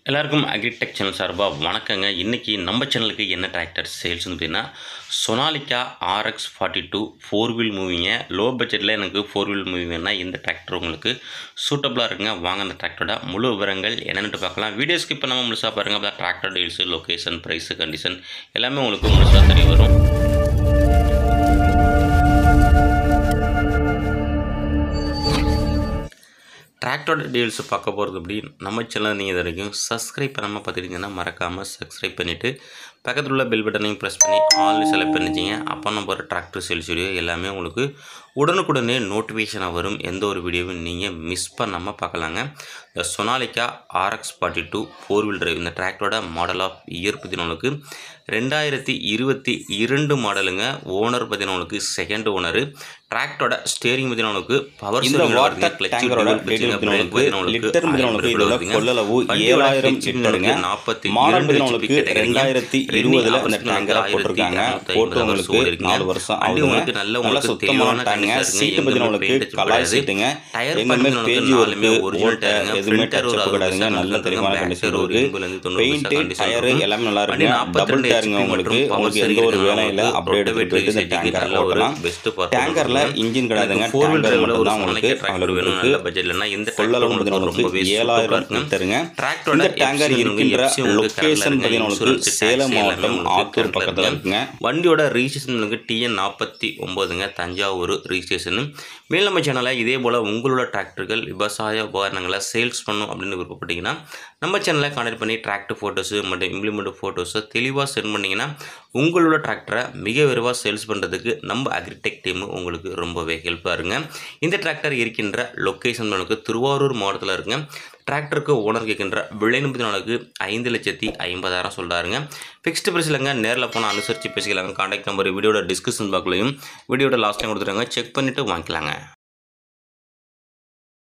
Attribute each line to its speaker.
Speaker 1: எல்லாருக்கும் agritech channel சார்பாக வணக்கங்க. இன்றைக்கி நம்ம சேனலுக்கு என்ன டிராக்டர் சேல்ஸ்னு அப்படின்னா சொனாலிகா RX42 4 வீல் மூவிங்க. லோ பட்ஜெட்டில் எனக்கு 4 வீல் மூவி வேணுன்னா இந்த டிராக்டர் உங்களுக்கு சூட்டபுளாக இருக்குங்க. வாங்க அந்த டிராக்டரோட முழு விவரங்கள் என்னென்னு பார்க்கலாம். வீடியோ ஸ்கிப் பண்ணாமல் முழுசாக பாருங்கள். அப்போ tractor deals, location, price, condition எல்லாமே உங்களுக்கு முழுசாக தெரிய வரும். டிராக்டரோட டீல்ஸ் பார்க்க போகிறது அப்படி நம்ம சேனல் நீங்கள் இது வரைக்கும் சப்ஸ்கிரைப் பண்ணாமல் பார்த்துட்டிங்கன்னா மறக்காமல் சப்ஸ்கிரைப் பண்ணிவிட்டு பக்கத்தில் உள்ள பெல் பட்டனையும் ப்ரெஸ் பண்ணி ஆல்னு செலக்ட் பண்ணிச்சிங்க. அப்போ நம்ம ஒரு டிராக்டர் சேல்ஸ் வீடியோ எல்லாமே உங்களுக்கு உடனுக்குடனே நோட்டிஃபிகேஷனாக வரும். எந்த ஒரு வீடியோவும் நீங்கள் மிஸ் பண்ணாமல் பார்க்கலாங்க. இந்த சொனாலிகா RX42 4 வீல் டிரைவ் இந்த டிராக்டரோட மாடல் ஆஃப் இயர் பார்த்தீங்கன்னா 2022 மாடலுங்க. ஓனர் பார்த்தீங்கன்னா செகண்ட் ஓனரு. டிராக்டரோட ஸ்டேரிங் பார்த்தீங்கன்னா பவர் இன்ஜின் கிடையாதுங்க. சேலம் மாவட்டம் ஆத்தூர் பக்கத்தில் இருக்குங்க. வண்டியோட ரிஜிஸ்ட்ரேஷன் TN49ங்க, தஞ்சாவூர் ரிஜிஸ்ட்ரேஷன். மேல் நம்ம சேனலில் இதே போல் உங்களோட டிராக்டர்கள் விவசாய உபகரணங்களை சேல்ஸ் பண்ணும் அப்படின்னு விருப்பப்பட்டீங்கன்னா நம்ம சேனலை கான்டாக்ட் பண்ணி டிராக்டர் ஃபோட்டோஸு மற்றும் இம்ப்ளிமெண்ட் ஃபோட்டோஸை தெளிவாக சென்ட் பண்ணிங்கன்னா உங்களோட டிராக்டரை மிக விரைவாக சேல்ஸ் பண்ணுறதுக்கு நம்ம அக்ரிடெக் டீம் உங்களுக்கு ரொம்பவே ஹெல்ப்பாக இருங்க. இந்த டிராக்டர் இருக்கின்ற லொக்கேஷன் நமக்கு திருவாரூர் மாவட்டத்தில் இருக்குங்க. டிராக்டருக்கு ஓனர் கேட்கின்ற விலை 5,50,000 சொல்கிறாருங்க. ஃபிக்ஸ்டு ப்ரைஸ் இல்லைங்க. நேரில் போனால் அனுசரித்து பேசிக்கலாங்க. கான்டாக்ட் நம்பர் வீடியோட டிஸ்கிரிப்ஷன் பாக்ஸ்லையும் வீடியோட லாஸ்ட் டைம் கொடுத்துருங்க. செக் பண்ணிவிட்டு வாங்கிக்கலாங்க.